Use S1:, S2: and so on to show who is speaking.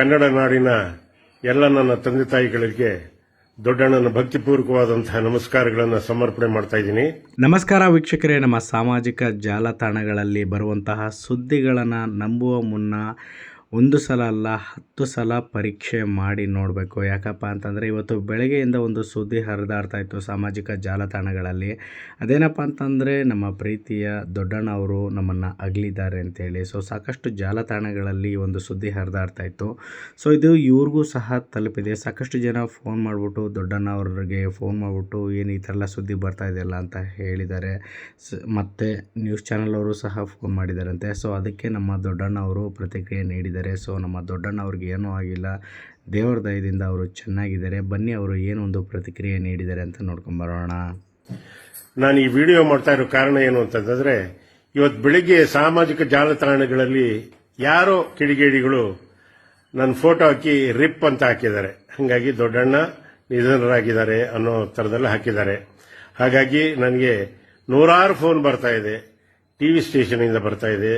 S1: ಕನ್ನಡ ನಾಡಿನ ಎಲ್ಲ ನನ್ನ ತಂದೆ ತಾಯಿಗಳಿಗೆ ದೊಡ್ಡಣ್ಣನ ಭಕ್ತಿಪೂರ್ವಕವಾದಂತಹ ನಮಸ್ಕಾರಗಳನ್ನು ಸಮರ್ಪಣೆ ಮಾಡ್ತಾ ಇದ್ದೀನಿ.
S2: ನಮಸ್ಕಾರ ವೀಕ್ಷಕರೇ, ನಮ್ಮ ಸಾಮಾಜಿಕ ಜಾಲತಾಣಗಳಲ್ಲಿ ಬರುವಂತಹ ಸುದ್ದಿಗಳನ್ನು ನಂಬುವ ಮುನ್ನ ಒಂದು ಸಲ ಅಲ್ಲ 10 ಸಲ ಪರೀಕ್ಷೆ ಮಾಡಿ ನೋಡಬೇಕು. ಯಾಕಪ್ಪ ಅಂತಂದರೆ ಇವತ್ತು ಬೆಳಗ್ಗೆಯಿಂದ ಒಂದು ಸುದ್ದಿ ಹರಿದಾಡ್ತಾ ಇತ್ತು ಸಾಮಾಜಿಕ ಜಾಲತಾಣಗಳಲ್ಲಿ. ಅದೇನಪ್ಪ ಅಂತಂದರೆ ನಮ್ಮ ಪ್ರೀತಿಯ ದೊಡ್ಡಣ್ಣ ಅವರು ನಮ್ಮನ್ನು ಅಗಲಿದ್ದಾರೆ ಅಂತೇಳಿ. ಸಾಕಷ್ಟು ಜಾಲತಾಣಗಳಲ್ಲಿ ಒಂದು ಸುದ್ದಿ ಹರಿದಾಡ್ತಾ ಇತ್ತು. ಇದು ಇವ್ರಿಗೂ ಸಹ ತಲುಪಿದೆ. ಸಾಕಷ್ಟು ಜನ ಫೋನ್ ಮಾಡಿಬಿಟ್ಟು ದೊಡ್ಡಣ್ಣ ಅವ್ರಿಗೆ ಫೋನ್ ಮಾಡಿಬಿಟ್ಟು ಏನು ಈ ಥರ ಎಲ್ಲ ಸುದ್ದಿ ಬರ್ತಾ ಇದೆಯಲ್ಲ ಅಂತ ಹೇಳಿದ್ದಾರೆ. ಮತ್ತು ನ್ಯೂಸ್ ಚಾನಲ್ ಅವರು ಸಹ ಫೋನ್ ಮಾಡಿದ್ದಾರಂತೆ. ಅದಕ್ಕೆ ನಮ್ಮ ದೊಡ್ಡಣ್ಣ ಅವರು ಪ್ರತಿಕ್ರಿಯೆ ನೀಡಿದ್ದಾರೆ. ನಮ್ಮ ದೊಡ್ಡಣ್ಣ ಅವ್ರಿಗೆ ಏನೂ ಆಗಿಲ್ಲ, ದೇವರ ದಯದಿಂದ ಅವರು ಚೆನ್ನಾಗಿದ್ದಾರೆ. ಬನ್ನಿ ಅವರು ಏನೊಂದು ಪ್ರತಿಕ್ರಿಯೆ ನೀಡಿದ್ದಾರೆ ಅಂತ ನೋಡ್ಕೊಂಬರೋಣ.
S1: ನಾನು ಈ ವಿಡಿಯೋ ಮಾಡ್ತಾ ಇರೋ ಕಾರಣ ಏನು ಅಂತಂದ್ರೆ, ಇವತ್ತು ಬೆಳಿಗ್ಗೆ ಸಾಮಾಜಿಕ ಜಾಲತಾಣಗಳಲ್ಲಿ ಯಾರೋ ಕಿಡಿಗೇಡಿಗಳು ನನ್ನ ಫೋಟೋ ಹಾಕಿ ರಿಪ್ ಅಂತ ಹಾಕಿದ್ದಾರೆ. ಹಾಗಾಗಿ ದೊಡ್ಡಣ್ಣ ನಿಧನರಾಗಿದ್ದಾರೆ ಅನ್ನೋ ಥರದಲ್ಲಿ ಹಾಕಿದ್ದಾರೆ. ಹಾಗಾಗಿ ನನಗೆ ನೂರಾರು ಫೋನ್ ಬರ್ತಾ ಇದೆ, ಟಿವಿ ಸ್ಟೇಷನ್ ಇಂದ ಬರ್ತಾ ಇದೆ.